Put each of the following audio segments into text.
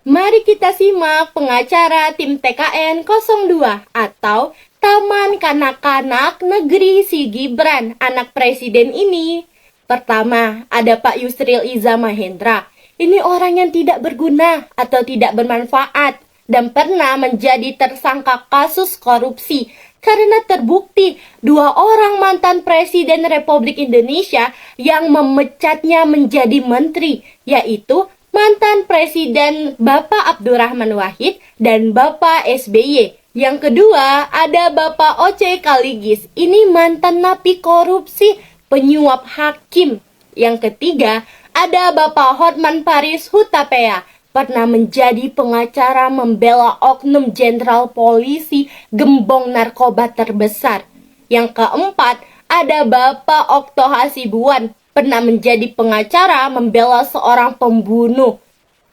Mari kita simak pengacara tim TKN 02 atau Taman Kanak-Kanak Negeri Si Gibran, anak presiden ini. Pertama, ada Pak Yusril Iza Mahendra. Ini orang yang tidak berguna atau tidak bermanfaat dan pernah menjadi tersangka kasus korupsi karena terbukti 2 orang mantan Presiden Republik Indonesia yang memecatnya menjadi menteri, yaitu mantan Presiden Bapak Abdurrahman Wahid dan Bapak SBY. Yang kedua, ada Bapak Oce Kaligis. Ini mantan napi korupsi, penyuap hakim. Yang ketiga, ada Bapak Hotman Paris Hutapea, pernah menjadi pengacara membela oknum jenderal polisi gembong narkoba terbesar. Yang keempat, ada Bapak Okto Hasibuan, pernah menjadi pengacara membela seorang pembunuh.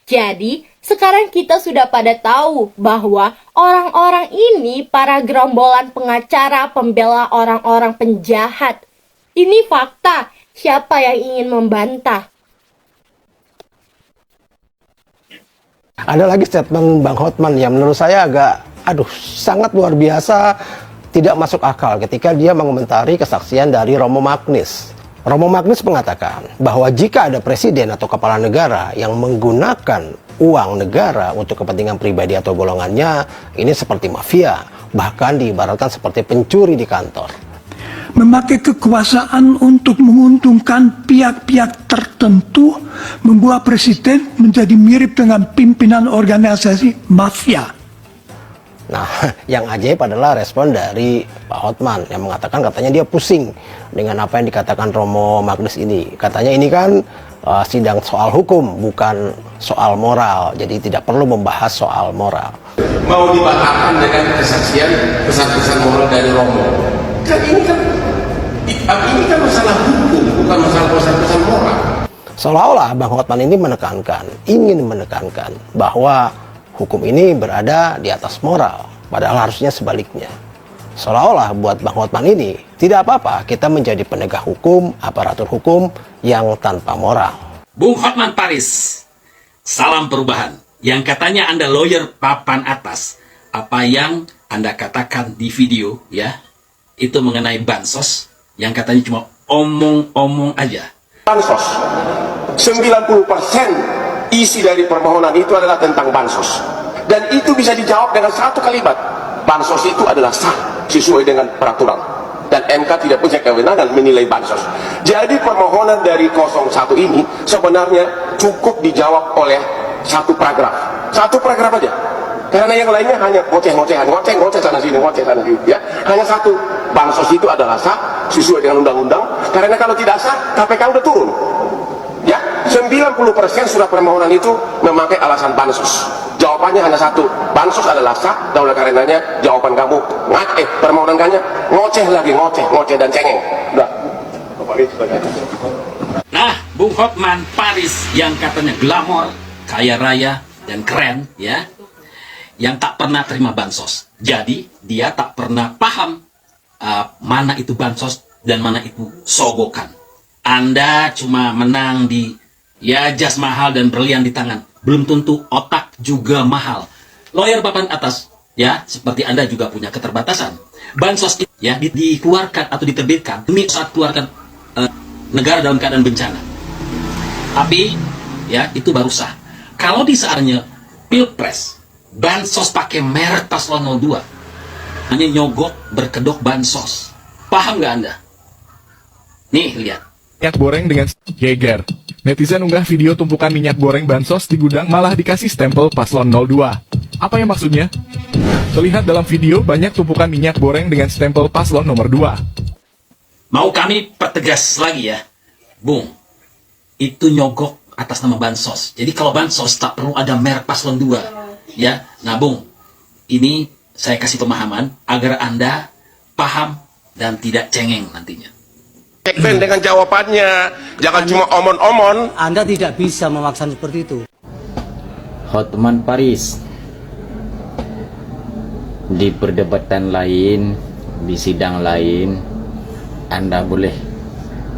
Jadi, sekarang kita sudah pada tahu bahwa orang-orang ini para gerombolan pengacara pembela orang-orang penjahat. Ini fakta, siapa yang ingin membantah? Ada lagi statement Bang Hotman yang menurut saya agak, sangat luar biasa, tidak masuk akal ketika dia mengomentari kesaksian dari Romo Magnis. Romo Magnis mengatakan bahwa jika ada presiden atau kepala negara yang menggunakan uang negara untuk kepentingan pribadi atau golongannya, ini seperti mafia, bahkan diibaratkan seperti pencuri di kantor. Memakai kekuasaan untuk menguntungkan pihak-pihak tertentu membuat presiden menjadi mirip dengan pimpinan organisasi mafia. Nah, yang ajaib adalah respon dari Pak Hotman yang mengatakan katanya dia pusing dengan apa yang dikatakan Romo Magnis ini. Katanya ini kan sidang soal hukum, bukan soal moral. Jadi tidak perlu membahas soal moral. Mau dibatalkan dengan kesaksian pesan-pesan moral dari Romo. Kan ini kan masalah hukum, bukan masalah pesan-pesan moral. Seolah-olah Bang Hotman ini ingin menekankan bahwa hukum ini berada di atas moral, padahal harusnya sebaliknya. Seolah-olah buat Bang Hotman ini tidak apa-apa kita menjadi penegak hukum, aparatur hukum yang tanpa moral. Bung Hotman Paris, salam perubahan. Yang katanya Anda lawyer papan atas, apa yang Anda katakan di video ya, itu mengenai bansos, yang katanya cuma omong-omong aja. Bansos, 90% isi dari permohonan itu adalah tentang bansos. Dan itu bisa dijawab dengan satu kalimat. Bansos itu adalah sah sesuai dengan peraturan. Dan MK tidak punya kewenangan menilai bansos. Jadi permohonan dari 01 ini sebenarnya cukup dijawab oleh satu paragraf. Satu paragraf aja. Karena yang lainnya hanya ngoceh-ngocehan, ngoceh sana sini, ya. Hanya satu, bansos itu adalah sah sesuai dengan undang-undang. Karena kalau tidak sah, KPK udah turun. Ya, 90% surat permohonan itu memakai alasan bansos. Jawabannya hanya satu, bansos adalah sah, dan oleh karenanya jawaban kamu permohonan kamu ngoceh lagi, ngoceh dan cengeng. Udah. Nah, Bung Hotman Paris yang katanya glamor, kaya raya dan keren ya, yang tak pernah terima bansos. Jadi dia tak pernah paham mana itu bansos dan mana itu sogokan. Anda cuma menang di jas mahal dan berlian di tangan, belum tentu otak juga mahal. Lawyer papan atas ya, seperti Anda juga punya keterbatasan. Bansos itu ya dikeluarkan atau diterbitkan demi saat keluarkan negara dalam keadaan bencana. Tapi ya itu baru sah. Kalau di saatnya Pilpres, bansos pakai merek paslon 02, hanya nyogok berkedok bansos. Paham nggak Anda? Nih lihat. Minyak goreng dengan Jaeger. Netizen unggah video tumpukan minyak goreng bansos di gudang malah dikasih stempel paslon 02. Apa yang maksudnya? Terlihat dalam video banyak tumpukan minyak goreng dengan stempel paslon nomor 2. Mau kami pertegas lagi ya, Bung. Itu nyogok atas nama bansos. Jadi kalau bansos tak perlu ada merek paslon 2. Ya, nah Bung, ini saya kasih pemahaman agar Anda paham dan tidak cengeng nantinya. Cekben dengan jawabannya, jangan cuma omon-omon. Anda tidak bisa memaksa seperti itu. Hotman Paris, di perdebatan lain, di sidang lain, Anda boleh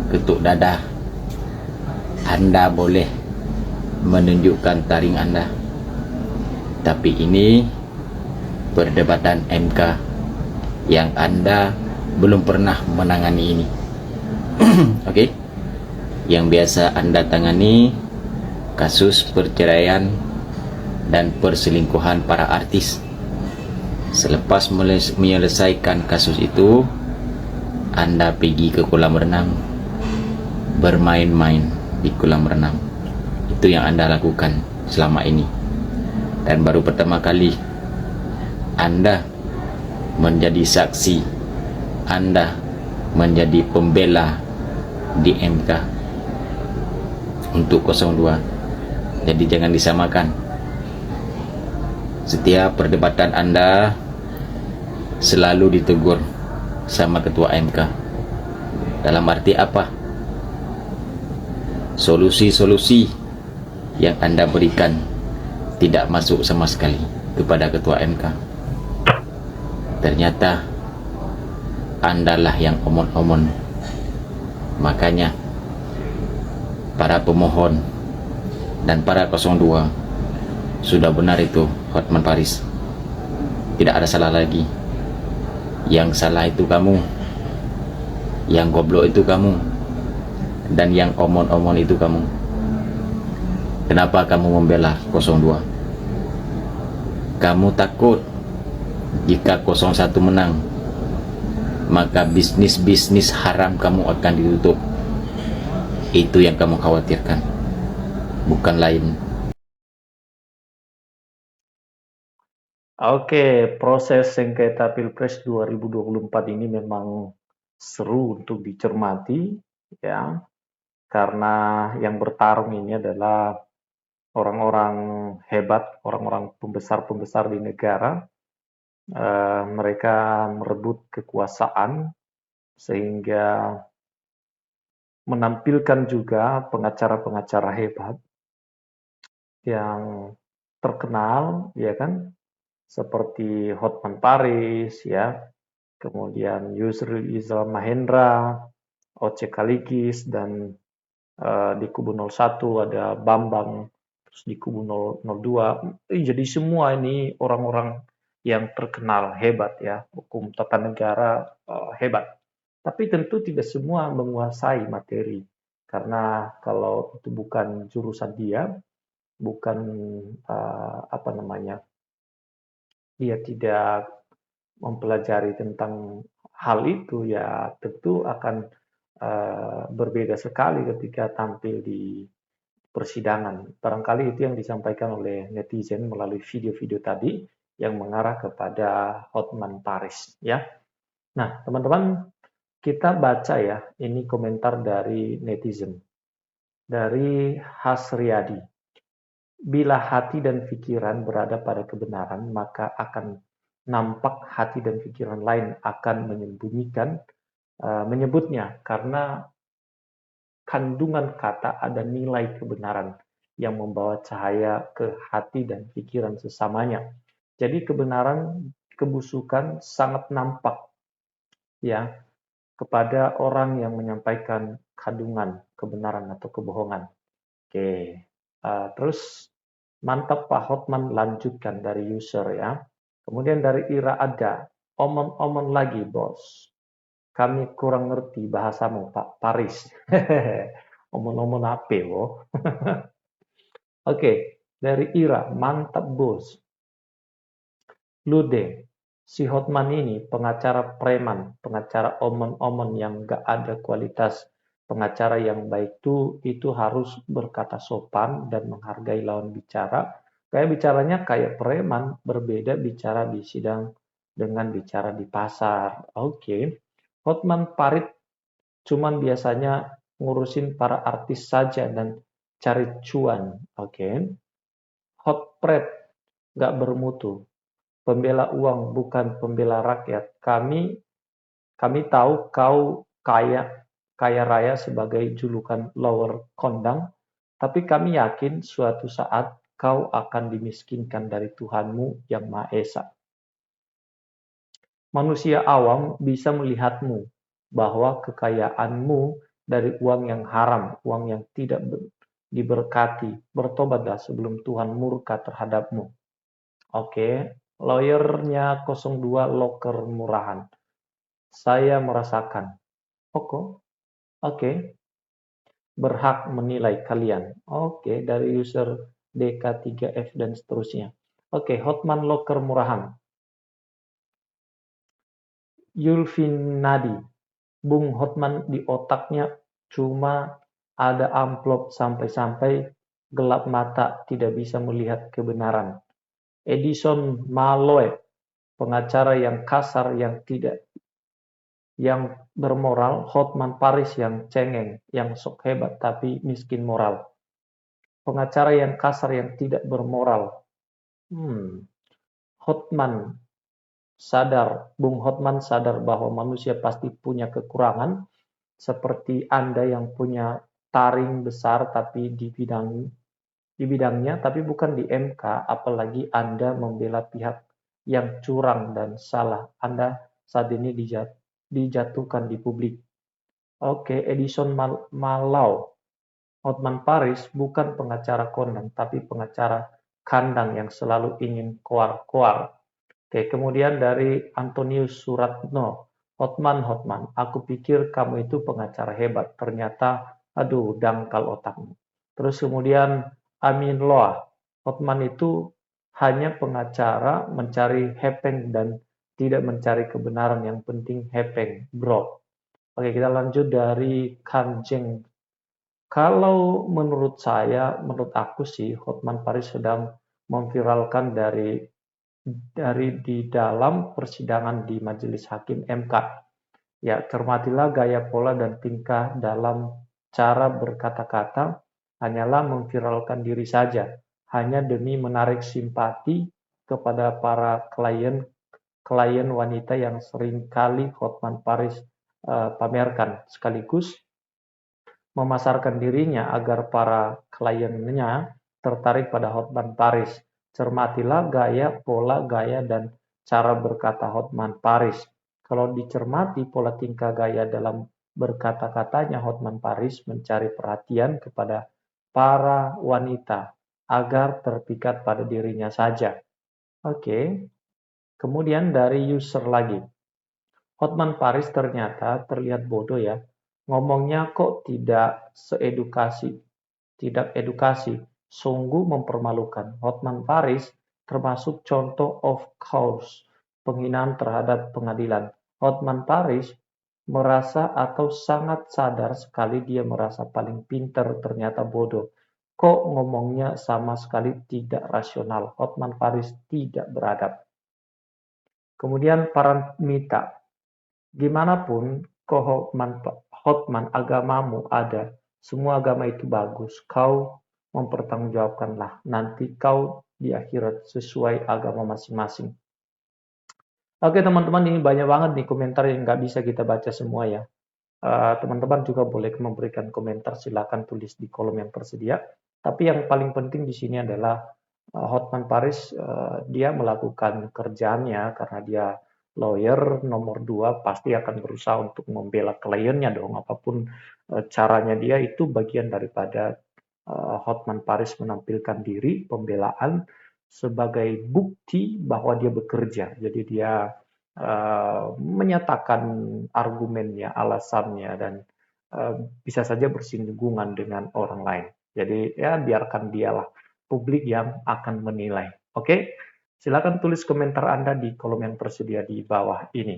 ketuk dada, Anda boleh menunjukkan taring Anda. Tapi ini perdebatan MK yang Anda belum pernah menangani ini. Oke? Yang biasa Anda tangani kasus perceraian dan perselingkuhan para artis. Selepas menyelesaikan kasus itu, Anda pergi ke kolam renang, bermain-main di kolam renang. Itu yang Anda lakukan selama ini. Dan baru pertama kali Anda menjadi saksi, Anda menjadi pembela di MK untuk 02. Jadi jangan disamakan. Setiap perdebatan Anda selalu ditegur sama ketua MK. Dalam arti apa? Solusi-solusi yang Anda berikan tidak masuk sama sekali kepada ketua MK. Ternyata Andalah yang omon-omon. Makanya para pemohon dan para 02 sudah benar itu Hotman Paris. Tidak ada salah lagi. Yang salah itu kamu, yang goblok itu kamu, dan yang omon-omon itu kamu. Kenapa kamu membela 02? Kamu takut jika 01 menang, maka bisnis-bisnis haram kamu akan ditutup. Itu yang kamu khawatirkan, bukan lain. Oke, proses sengketa Pilpres 2024 ini memang seru untuk dicermati, ya, karena yang bertarung ini adalah orang-orang hebat, orang-orang pembesar-pembesar di negara. Mereka merebut kekuasaan sehingga menampilkan juga pengacara-pengacara hebat yang terkenal, ya kan? Seperti Hotman Paris, ya, kemudian Yusril Iza Mahendra, Oce Kaligis, dan di kubu 01 ada Bambang, terus di kubu 02. Jadi semua ini orang-orang yang terkenal hebat, ya, hukum tata negara hebat. Tapi tentu tidak semua menguasai materi, karena kalau itu bukan jurusan dia, bukan apa namanya, dia tidak mempelajari tentang hal itu, ya tentu akan berbeda sekali ketika tampil di persidangan. Barangkali itu yang disampaikan oleh netizen melalui video-video tadi yang mengarah kepada Hotman Paris, ya. Nah, teman-teman, kita baca ya, ini komentar dari netizen. Dari Hasriyadi. Bila hati dan pikiran berada pada kebenaran, maka akan nampak hati dan pikiran lain akan menyebutnya, karena kandungan kata ada nilai kebenaran yang membawa cahaya ke hati dan pikiran sesamanya. Jadi kebenaran, kebusukan sangat nampak, ya, kepada orang yang menyampaikan kandungan kebenaran atau kebohongan. Oke. Terus mantap Pak Hotman, lanjutkan dari user, ya. Kemudian dari Ira ada, omon-omon lagi bos. Kami kurang ngerti bahasamu Pak Paris. Omon-omon apa loh. Oke, dari Ira, mantap bos. Lude, si Hotman ini pengacara preman, pengacara omon-omon yang gak ada kualitas. Pengacara yang baik itu harus berkata sopan dan menghargai lawan bicara. Kayak bicaranya kayak preman, berbeda bicara di sidang dengan bicara di pasar. Oke. Hotman Parit cuman biasanya ngurusin para artis saja dan cari cuan. Oke. Hotpret gak bermutu. Pembela uang bukan pembela rakyat. Kami tahu kau kaya raya sebagai julukan lower kondang, tapi kami yakin suatu saat kau akan dimiskinkan dari Tuhanmu yang Maha Esa. Manusia awam bisa melihatmu bahwa kekayaanmu dari uang yang haram, uang yang tidak diberkati. Bertobatlah sebelum Tuhan murka terhadapmu. Oke, lawyernya 02 loker murahan. Saya merasakan. Oke, berhak menilai kalian. Oke, dari user DK3F dan seterusnya. Oke, Hotman loker murahan. Yulfinadi, Bung Hotman di otaknya cuma ada amplop sampai-sampai gelap mata tidak bisa melihat kebenaran. Edison Malloy, pengacara yang kasar yang bermoral. Hotman Paris yang cengeng, yang sok hebat tapi miskin moral. Pengacara yang kasar yang tidak bermoral. Bung Hotman sadar bahwa manusia pasti punya kekurangan, seperti Anda yang punya taring besar tapi di bidangnya, tapi bukan di MK, apalagi Anda membela pihak yang curang dan salah. Anda saat ini dijatuhkan di publik. Oke, Edison Malau. Hotman Paris bukan pengacara kondang, tapi pengacara kandang yang selalu ingin koar-koar. Oke, kemudian dari Antonius Suratno. Hotman, aku pikir kamu itu pengacara hebat. Ternyata, aduh, dangkal otakmu. Terus kemudian Amin Loa. Hotman itu hanya pengacara mencari hepeng dan tidak mencari kebenaran, yang penting hepeng, bro. Oke, kita lanjut dari Kanjeng. Kalau menurut aku sih, Hotman Paris sedang memviralkan dari di dalam persidangan di Majelis Hakim MK. Ya, cermatilah gaya, pola, dan tingkah dalam cara berkata-kata, hanyalah memviralkan diri saja, hanya demi menarik simpati kepada para klien wanita yang seringkali Hotman Paris pamerkan, sekaligus memasarkan dirinya agar para kliennya tertarik pada Hotman Paris. Cermatilah gaya, pola, gaya, dan cara berkata Hotman Paris. Kalau dicermati pola tingkah gaya dalam berkata-katanya, Hotman Paris mencari perhatian kepada para wanita agar terpikat pada dirinya saja. Oke. Kemudian dari user lagi. Hotman Paris ternyata terlihat bodoh ya. Ngomongnya kok tidak edukasi, sungguh mempermalukan. Hotman Paris termasuk contoh of course penghinaan terhadap pengadilan. Hotman Paris merasa atau sangat sadar sekali dia merasa paling pintar, ternyata bodoh. Kok ngomongnya sama sekali tidak rasional. Hotman Paris tidak beradab. Kemudian Paramita. Gimana pun Hotman, agamamu ada. Semua agama itu bagus. Kau mempertanggungjawabkanlah. Nanti kau di akhirat sesuai agama masing-masing. Oke teman-teman, ini banyak banget nih komentar yang nggak bisa kita baca semua ya. Teman-teman juga boleh memberikan komentar, silakan tulis di kolom yang tersedia. Tapi yang paling penting di sini adalah Hotman Paris, dia melakukan kerjaannya karena dia lawyer nomor 2, pasti akan berusaha untuk membela kliennya dong. Apapun caranya dia, itu bagian daripada Hotman Paris menampilkan diri, pembelaan sebagai bukti bahwa dia bekerja. Jadi dia menyatakan argumennya, alasannya, dan bisa saja bersinggungan dengan orang lain. Jadi ya biarkan dialah publik yang akan menilai. Oke, silakan tulis komentar Anda di kolom yang tersedia di bawah ini.